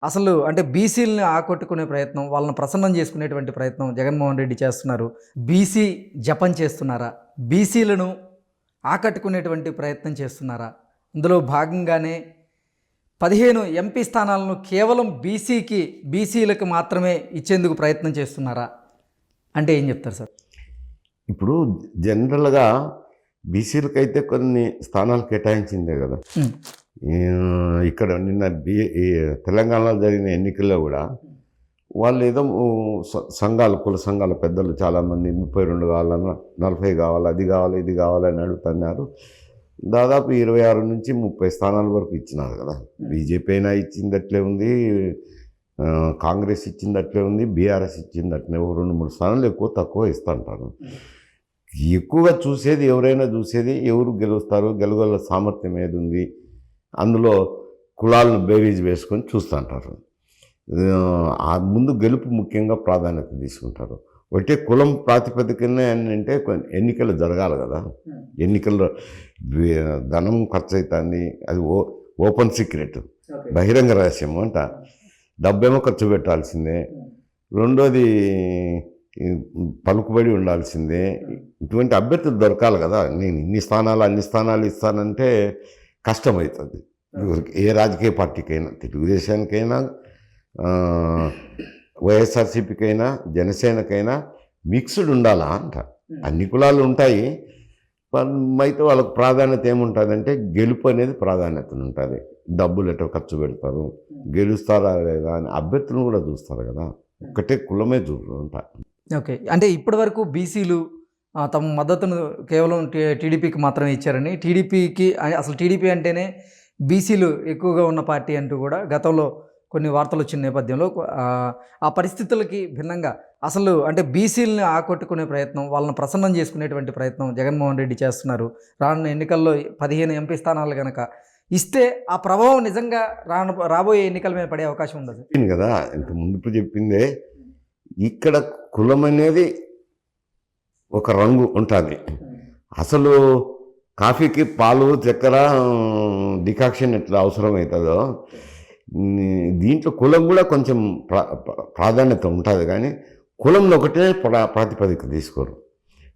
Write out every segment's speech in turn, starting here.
అసలు అంటే బీసీలని ఆకట్టుకునే ప్రయత్నం, వాళ్ళని ప్రసన్నం చేసుకునేటువంటి ప్రయత్నం జగన్మోహన్ రెడ్డి చేస్తున్నారు. బీసీ జపం చేస్తున్నారా? బీసీలను ఆకట్టుకునేటువంటి ప్రయత్నం చేస్తున్నారా? ఇందులో భాగంగానే 15 ఎంపీ స్థానాలను కేవలం బీసీలకు మాత్రమే ఇచ్చేందుకు ప్రయత్నం చేస్తున్నారా? అంటే ఏం చెప్తారు సార్? ఇప్పుడు జనరల్గా బీసీలకైతే కొన్ని స్థానాలు కేటాయించిందే కదా. ఇక్కడ నిన్న తెలంగాణలో జరిగిన ఎన్నికల్లో కూడా వాళ్ళు ఏదో సంఘాలు, కుల సంఘాల పెద్దలు చాలామంది 32 కావాలన్నా 40 కావాలి, అది కావాలి, ఇది కావాలని అడుగుతున్నారు. దాదాపు 26 నుంచి 30 స్థానాల వరకు ఇచ్చినారు కదా. బీజేపీ అయినా ఇచ్చింది అట్లే ఉంది, కాంగ్రెస్ ఇచ్చింది అట్లే ఉంది, బీఆర్ఎస్ ఇచ్చింది అట్లే. 2-3 స్థానాలు ఎక్కువ తక్కువ ఇస్తుంటారు. ఎక్కువగా చూసేది ఎవరైనా చూసేది ఎవరు గెలుస్తారు, గెలగల సామర్థ్యం ఏది ఉంది, అందులో కులాలను బేరీజ్ వేసుకొని చూస్తుంటారు. ముందు గెలుపు ముఖ్యంగా ప్రాధాన్యత తీసుకుంటారు. ఒకటే కులం ప్రాతిపదికనే అంటే ఎన్నికలు జరగాలి కదా. ఎన్నికల్లో ధనం ఖర్చు అవుతుంది, అది ఓపెన్ సీక్రెట్, బహిరంగ రహస్యం అంట. డబ్బేమో ఖర్చు పెట్టాల్సిందే, రెండోది పలుకుబడి ఉండాల్సిందే. ఇటువంటి అభ్యర్థులు దొరకాలి కదా. నేను అన్ని స్థానాలు ఇస్తానంటే కష్టమవుతుంది. ఏ రాజకీయ పార్టీకైనా, తెలుగుదేశానికైనా, వైఎస్ఆర్సీపీకైనా, జనసేనకైనా మిక్స్డ్ ఉండాలా అంట. అన్ని కులాలు ఉంటాయి, అయితే వాళ్ళకు ప్రాధాన్యత ఏముంటుందంటే గెలుపు అనేది ప్రాధాన్యత ఉంటుంది. డబ్బులు ఎటో ఖర్చు పెడతారు, గెలుస్తారా లేదా అని అభ్యర్థులను కూడా చూస్తారు కదా. ఒక్కటే కులమే చూస్తుంటారు. ఓకే, అంటే ఇప్పటి వరకు బీసీలు తమ మద్దతును కేవలం టీడీపీకి మాత్రమే ఇచ్చారని, అసలు టీడీపీ అంటేనే బీసీలు ఎక్కువగా ఉన్న పార్టీ అంటూ కూడా గతంలో కొన్ని వార్తలు వచ్చిన నేపథ్యంలో ఆ పరిస్థితులకి భిన్నంగా అసలు అంటే బీసీలని ఆకట్టుకునే ప్రయత్నం, వాళ్ళని ప్రసన్నం చేసుకునేటువంటి ప్రయత్నం జగన్మోహన్ రెడ్డి చేస్తున్నారు. రానున్న ఎన్నికల్లో 15 ఎంపీ స్థానాలు కనుక ఇస్తే ఆ ప్రభావం నిజంగా రాబోయే ఎన్నికల మీద పడే అవకాశం ఉండదు కదా. ఇంత ముందు చెప్పిందే, ఇక్కడ కులం అనేది ఒక రంగు ఉంటుంది. అసలు కాఫీకి పాలు, చక్కెర, డికాక్షన్ ఎట్లా అవసరం అవుతుందో దీంట్లో కులం కూడా కొంచెం ప్రాధాన్యత ఉంటుంది. కానీ కులంలో ఒకటే ప్రాతిపదిక తీసుకోరు.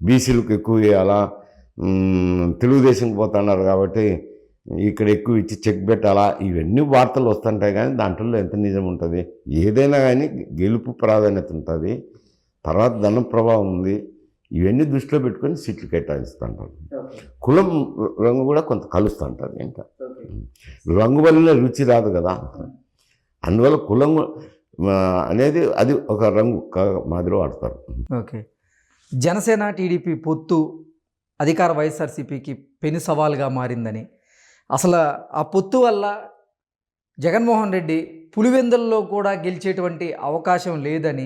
బీసీలకు ఎక్కువ ఇవ్వాలా, తెలుగుదేశంకి పోతున్నారు కాబట్టి ఇక్కడ ఎక్కువ ఇచ్చి చెక్ పెట్టాలా, ఇవన్నీ వార్తలు వస్తుంటాయి. కానీ దాంట్లో ఎంత నిజం ఉంటుంది? ఏదైనా కానీ గెలుపు ప్రాధాన్యత ఉంటుంది, తర్వాత ధనం ప్రభావం ఉంది. ఇవన్నీ దృష్టిలో పెట్టుకొని సీట్లు కేటాయిస్తుంటారు. కులం రంగు కూడా కొంత కలుస్తుంటుంది. ఇంకా రంగు వల్ల రుచి రాదు కదా. అందువల్ల కులం అనేది అది ఒక రంగు మాదిరి వాడతారు. ఓకే, జనసేన టీడీపీ పొత్తు అధికార వైఎస్ఆర్సీపీకి పెను సవాల్గా మారిందని, అసలు ఆ పొత్తు వల్ల జగన్మోహన్ రెడ్డి పులివెందుల్లో కూడా గెలిచేటువంటి అవకాశం లేదని,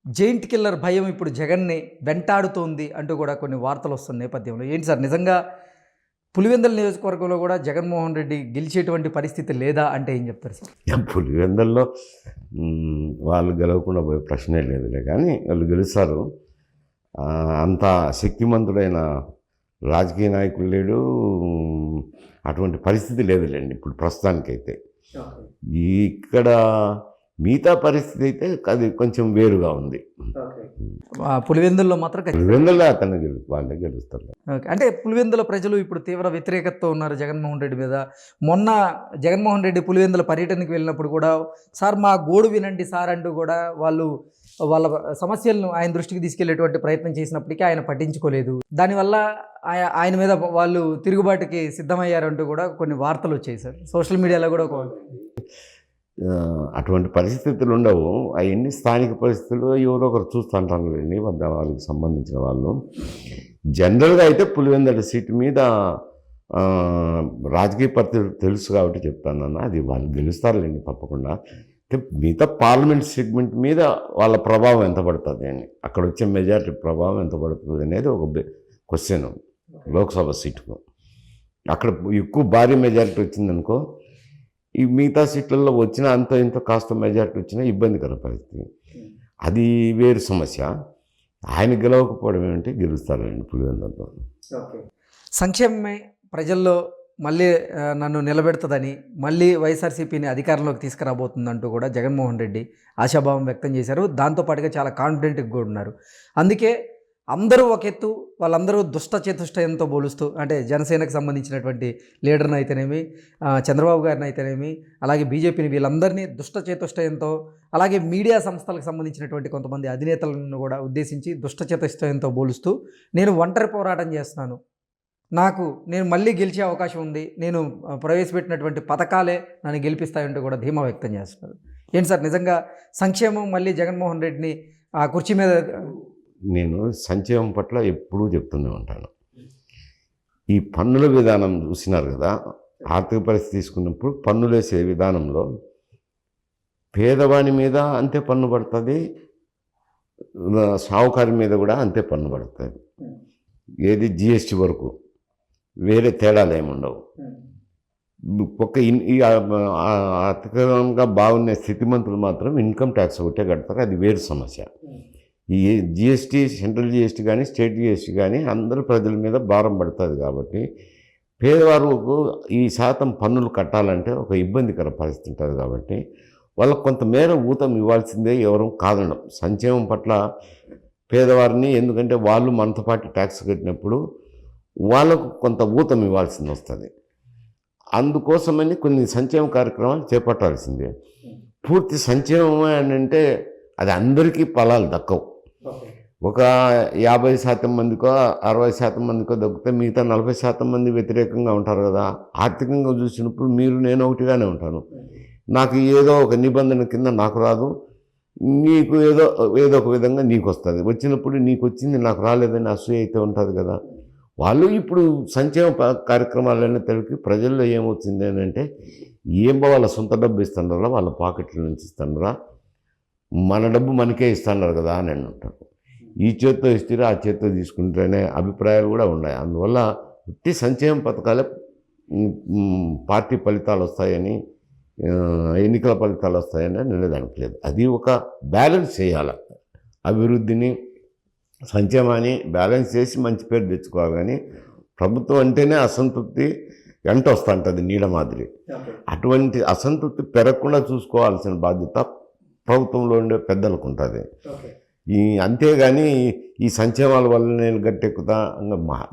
జైంట్ కిల్లర్ భయం ఇప్పుడు జగన్ని వెంటాడుతోంది అంటూ కూడా కొన్ని వార్తలు వస్తున్న నేపథ్యంలో ఏంటి సార్, నిజంగా పులివెందుల నియోజకవర్గంలో కూడా జగన్మోహన్ రెడ్డి గెలిచేటువంటి పరిస్థితి లేదా అంటే ఏం చెప్తారు సార్? పులివెందుల్లో వాళ్ళు గెలవకుండా పోయే ప్రశ్నే లేదులే, కానీ వాళ్ళు గెలుస్తారు. అంత శక్తిమంతుడైన రాజకీయ నాయకులు లేడు, అటువంటి పరిస్థితి లేదులేండి ఇప్పుడు ప్రస్తుతానికైతే. ఇక్కడ మిగతా పరిస్థితి అయితే అది కొంచెం వేరుగా ఉంది. పులివెందుల్లో మాత్రం పులివెందుల్లో వాళ్ళే గెలుస్తారు. అంటే పులివెందుల ప్రజలు ఇప్పుడు తీవ్ర వ్యతిరేకతతో ఉన్నారు జగన్మోహన్ రెడ్డి మీద. మొన్న జగన్మోహన్ రెడ్డి పులివెందుల పర్యటనకు వెళ్ళినప్పుడు కూడా, సార్ మా గోడు వినండి సార్ అంటూ కూడా వాళ్ళ సమస్యలను ఆయన దృష్టికి తీసుకెళ్లేటువంటి ప్రయత్నం చేసినప్పటికీ ఆయన పట్టించుకోలేదు. దానివల్ల ఆయన మీద వాళ్ళు తిరుగుబాటుకి సిద్ధమయ్యారంటూ కూడా కొన్ని వార్తలు వచ్చాయి సార్, సోషల్ మీడియాలో కూడా. అటువంటి పరిస్థితులు ఉండవు. అవన్నీ స్థానిక పరిస్థితులు ఎవరో ఒకరు చూస్తుంటారు లేండి, వాళ్ళకి సంబంధించిన వాళ్ళు. జనరల్గా అయితే పులివెందుల సీటు మీద రాజకీయ పరిస్థితులు తెలుసు కాబట్టి చెప్తానన్న, అది వాళ్ళు గెలుస్తారులేండి తప్పకుండా. మిగతా పార్లమెంట్ సెగ్మెంట్ మీద వాళ్ళ ప్రభావం ఎంత పడుతుంది అని, అక్కడ వచ్చే మెజారిటీ ప్రభావం ఎంత పడుతుంది అనేది ఒక క్వశ్చన్. లోక్సభ సీటుకు అక్కడ ఎక్కువ భారీ మెజారిటీ వచ్చిందనుకో, ఈ మిగతా సీట్లలో వచ్చిన అంత ఇంత కాస్త మెజారిటీ వచ్చినా ఇబ్బందికర పరిస్థితి. అది వేరు సమస్య. ఆయన గెలవకపోవడం ఏమంటే గెలుస్తారండి పులివెందులలో. సంక్షేమమే ప్రజల్లో మళ్ళీ నన్ను నిలబెడుతుందని, మళ్ళీ వైఎస్ఆర్సీపీని అధికారంలోకి తీసుకురాబోతుందంటూ కూడా జగన్మోహన్ రెడ్డి ఆశాభావం వ్యక్తం చేశారు. దాంతోపాటుగా చాలా కాన్ఫిడెంట్గా కూడా ఉన్నారు. అందుకే అందరూ ఒక ఎత్తు, వాళ్ళందరూ దుష్ట చతుష్టయంతో పోలుస్తూ, అంటే జనసేనకు సంబంధించినటువంటి లీడర్ని అయితేనేమి, చంద్రబాబు గారిని అయితేనేమి, అలాగే బీజేపీని, వీళ్ళందరినీ దుష్ట చతుష్టయంతో, అలాగే మీడియా సంస్థలకు సంబంధించినటువంటి కొంతమంది అధినేతలను కూడా ఉద్దేశించి దుష్ట చతుష్టయంతో పోలుస్తూ, నేను ఒంటరి పోరాటం చేస్తున్నాను, నేను మళ్ళీ గెలిచే అవకాశం ఉంది, నేను ప్రవేశపెట్టినటువంటి పథకాలే నన్ను గెలిపిస్తాయంటూ కూడా ధీమా వ్యక్తం చేస్తున్నారు. ఏంటి సార్, నిజంగా సంక్షేమం మళ్ళీ జగన్మోహన్ రెడ్డిని ఆ కుర్చీ మీద? నేను సంక్షేమం పట్ల ఎప్పుడూ చెప్తూనే ఉంటాను. ఈ పన్నుల విధానం చూసినారు కదా, ఆర్థిక పరిస్థితి తీసుకున్నప్పుడు పన్నులు వేసే విధానంలో పేదవాని మీద అంతే పన్ను పడుతుంది, సావుకారి మీద కూడా అంతే పన్ను పడుతుంది. ఏది జిఎస్టీ వరకు వేరే తేడాలు ఏముండవు. ఆర్థికంగా బాగున్న స్థితిమంతులు మాత్రం ఇన్కమ్ ట్యాక్స్ ఒకటే కడతారు, అది వేరు సమస్య. ఈ జిఎస్టీ, సెంట్రల్ జిఎస్టీ కానీ స్టేట్ జిఎస్టీ కానీ అందరూ ప్రజల మీద భారం పడుతుంది. కాబట్టి పేదవారికి ఈ శాతం పన్నులు కట్టాలంటే ఒక ఇబ్బందికర పరిస్థితి ఉంటుంది. కాబట్టి వాళ్ళకు కొంతమేర ఊతం ఇవ్వాల్సిందే, ఎవరు కాదనడం. సంక్షేమం పట్ల పేదవారిని, ఎందుకంటే వాళ్ళు మనతో పాటు ట్యాక్స్ కట్టినప్పుడు వాళ్ళకు కొంత ఊతం ఇవ్వాల్సింది వస్తుంది. అందుకోసమని కొన్ని సంక్షేమ కార్యక్రమాలు చేపట్టాల్సిందే. పూర్తి సంక్షేమం అని అంటే అది అందరికీ ఫలాలు దక్కవు. ఒక 50% మందికో 60% మందికో దక్కితే మిగతా 40% మంది వ్యతిరేకంగా ఉంటారు కదా. ఆర్థికంగా చూసినప్పుడు మీరు, నేను ఒకటిగానే ఉంటాను. నాకు ఏదో ఒక నిబంధన కింద నాకు రాదు, నీకు ఏదో ఒక విధంగా నీకు వస్తుంది. వచ్చినప్పుడు నీకు వచ్చింది నాకు రాలేదని అసూయ అయితే ఉంటుంది కదా. వాళ్ళు ఇప్పుడు సంక్షేమ కార్యక్రమాలన్నీ తెలిపి ప్రజల్లో ఏమవుతుంది అని అంటే, వాళ్ళ సొంత డబ్బు ఇస్తున్నారా, వాళ్ళ పాకెట్ల నుంచి ఇస్తున్నారా, మన డబ్బు మనకే ఇస్తున్నారు కదా అని అంటారు. ఈ చేత్తో ఇస్తే ఆ చేత్తో తీసుకుంటేనే అభిప్రాయాలు కూడా ఉన్నాయి. అందువల్ల ఉట్టి సంక్షేమ పథకాలే పార్టీ ఫలితాలు వస్తాయని, ఎన్నికల ఫలితాలు వస్తాయని నిలదానికి లేదు. అది ఒక బ్యాలెన్స్ చేయాలి. అభివృద్ధిని, సంక్షేమాన్ని బ్యాలెన్స్ చేసి మంచి పేరు తెచ్చుకోవాలి. కానీ ప్రభుత్వం అంటేనే అసంతృప్తి వెంట వస్తుంటుంది నీడ మాదిరి. అటువంటి అసంతృప్తి పెరగకుండా చూసుకోవాల్సిన బాధ్యత ప్రభుత్వంలో ఉండే పెద్దలకు ఉంటుంది. అంతేగాని ఈ సంక్షేమాల వల్ల నేను గట్టెక్కుతా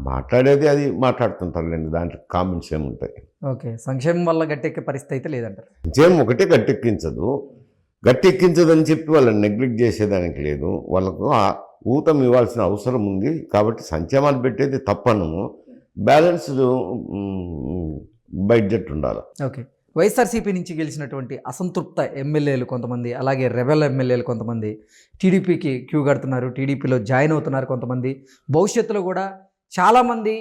మాట్లాడేది అది మాట్లాడుతుంటారులేండి, దాంట్లో కామెంట్స్ ఏముంటాయి. ఓకే, సంక్షేమం వల్ల గట్టెక్కే పరిస్థితి అయితే లేదంటారు. సంక్షేమం ఒకటే గట్టెక్కించదు అని చెప్పి వాళ్ళని నెగ్లెక్ట్ చేసేదానికి లేదు. వాళ్ళకు ఊతం ఇవ్వాల్సిన అవసరం ఉంది. కాబట్టి సంక్షేమాలు పెట్టేది తప్పను, బ్యాలెన్స్డ్ బడ్జెట్ ఉండాలి. ఓకే, వైఎస్ఆర్సీపీ నుంచి గెలిచినటువంటి అసంతృప్త ఎమ్మెల్యేలు కొంతమంది, అలాగే రెబెల్ ఎమ్మెల్యేలు కొంతమంది టీడీపీకి క్యూ కడుతున్నారు, టీడీపీలో జాయిన్ అవుతున్నారు కొంతమంది. భవిష్యత్తులో కూడా చాలామంది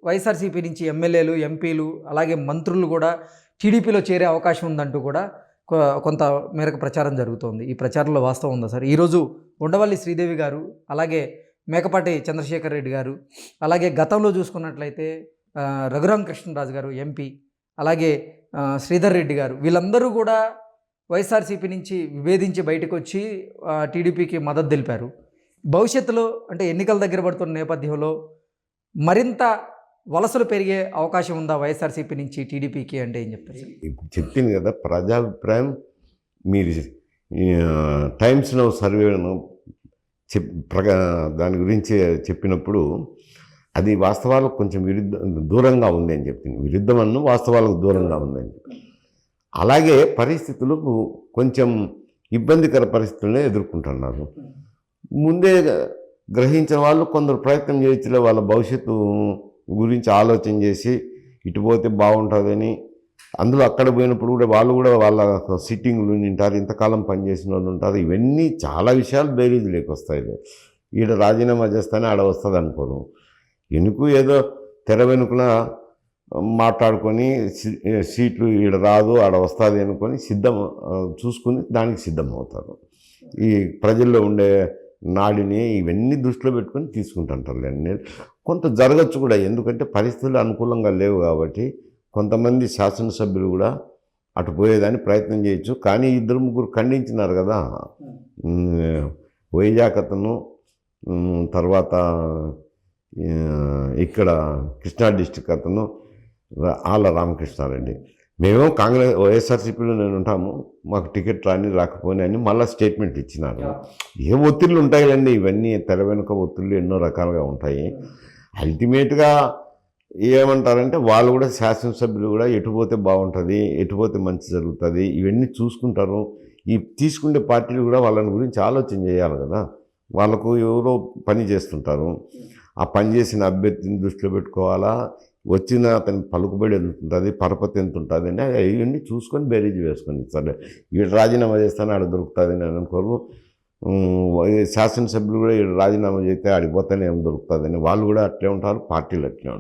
వైఎస్ఆర్సీపీ నుంచి ఎమ్మెల్యేలు, ఎంపీలు, అలాగే మంత్రులు కూడా టీడీపీలో చేరే అవకాశం ఉందంటూ కూడా కొంత మేరకు ప్రచారం జరుగుతోంది. ఈ ప్రచారంలో వాస్తవం ఉందా సార్? ఈరోజు ఉండవల్లి శ్రీదేవి గారు, అలాగే మేకపాటి చంద్రశేఖర్ రెడ్డి గారు, అలాగే గతంలో చూసుకున్నట్లయితే రఘురామ కృష్ణరాజు గారు ఎంపీ, అలాగే శ్రీధర్ రెడ్డి గారు, వీళ్ళందరూ కూడా వైఎస్ఆర్సీపీ నుంచి విభేదించి బయటకు వచ్చి టీడీపీకి మద్దతు తెలిపారు. భవిష్యత్తులో అంటే ఎన్నికల దగ్గర పడుతున్న నేపథ్యంలో మరింత వలసలు పెరిగే అవకాశం ఉందా వైఎస్ఆర్సీపీ నుంచి టీడీపీకి అంటే ఏం చెప్తారు? చెప్పింది కదా, ప్రజాభిప్రాయం మీరు టైమ్స్ నౌ సర్వేను దాని గురించి చెప్పినప్పుడు అది వాస్తవాలకు కొంచెం దూరంగా ఉంది అని చెప్పింది. విరుద్ధమన్ను వాస్తవాలకు దూరంగా ఉందని చెప్పి. అలాగే పరిస్థితులు కొంచెం ఇబ్బందికర పరిస్థితులనే ఎదుర్కొంటున్నారు. ముందే గ్రహించిన వాళ్ళు కొందరు ప్రయత్నం చేయొచ్చులే, వాళ్ళ భవిష్యత్తు గురించి ఆలోచన చేసి ఇటు పోతే బాగుంటుందని. అందులో అక్కడ పోయినప్పుడు కూడా వాళ్ళు కూడా వాళ్ళ సిట్టింగ్లు ఉంటారు, ఇంతకాలం పనిచేసిన వాళ్ళు ఉంటారు. ఇవన్నీ చాలా విషయాలు బేరీజ్ లేకొస్తాయి. ఈడ రాజీనామా చేస్తానే ఆడ వస్తుంది అనుకోను, ఎందుకు ఏదో తెర వెనుకన మాట్లాడుకొని సీట్లు ఈడ రాదు ఆడ వస్తుంది అనుకొని చూసుకుని దానికి సిద్ధమవుతారు. ఈ ప్రజల్లో ఉండే నాడిని ఇవన్నీ దృష్టిలో పెట్టుకొని తీసుకుంటుంటారు. నేను కొంత జరగచ్చు కూడా, ఎందుకంటే పరిస్థితులు అనుకూలంగా లేవు కాబట్టి కొంతమంది శాసనసభ్యులు కూడా అటు పోయేదాన్ని ప్రయత్నం చేయొచ్చు. కానీ 2-3 ఖండించినారు కదా, వైజాగ్ అతను, తర్వాత ఇక్కడ కృష్ణా డిస్టిక్ అతను, ఆళ్ళ రామకృష్ణారెడ్డి. మేము కాంగ్రెస్ వైఎస్ఆర్సీపీలో నేను ఉంటాము, మాకు టికెట్ రాకపోయినా అని మళ్ళీ స్టేట్మెంట్ ఇచ్చినారు. ఏ ఒత్తిళ్ళు ఉంటాయిలండి, ఇవన్నీ తెర వెనుక ఒత్తిళ్ళు ఎన్నో రకాలుగా ఉంటాయి. అల్టిమేట్గా ఏమంటారంటే వాళ్ళు కూడా శాసనసభ్యులు కూడా ఎటుపోతే బాగుంటుంది, ఎటుపోతే మంచి జరుగుతుంది, ఇవన్నీ చూసుకుంటారు. ఈ తీసుకునే పార్టీలు కూడా వాళ్ళని గురించి ఆలోచన చేయాలి కదా. వాళ్ళకు ఎవరో పని చేస్తుంటారు, ఆ పని చేసిన అభ్యర్థిని దృష్టిలో పెట్టుకోవాలా, వచ్చిన అతని పలుకుబడి ఎంత ఉంటుంది, పరపతి ఎంత ఉంటుంది అని ఇవన్నీ చూసుకొని బేరీజ్ వేసుకొని సరే వీడు రాజీనామా చేస్తాను ఆడ దొరుకుతుంది అని అనుకోరు. శాసనసభ్యులు కూడా వీడు రాజీనామా చేస్తే ఆడిపోతేనే ఏం దొరుకుతుంది అని వాళ్ళు కూడా అట్లే ఉంటారు, పార్టీలు అట్లే ఉంటారు.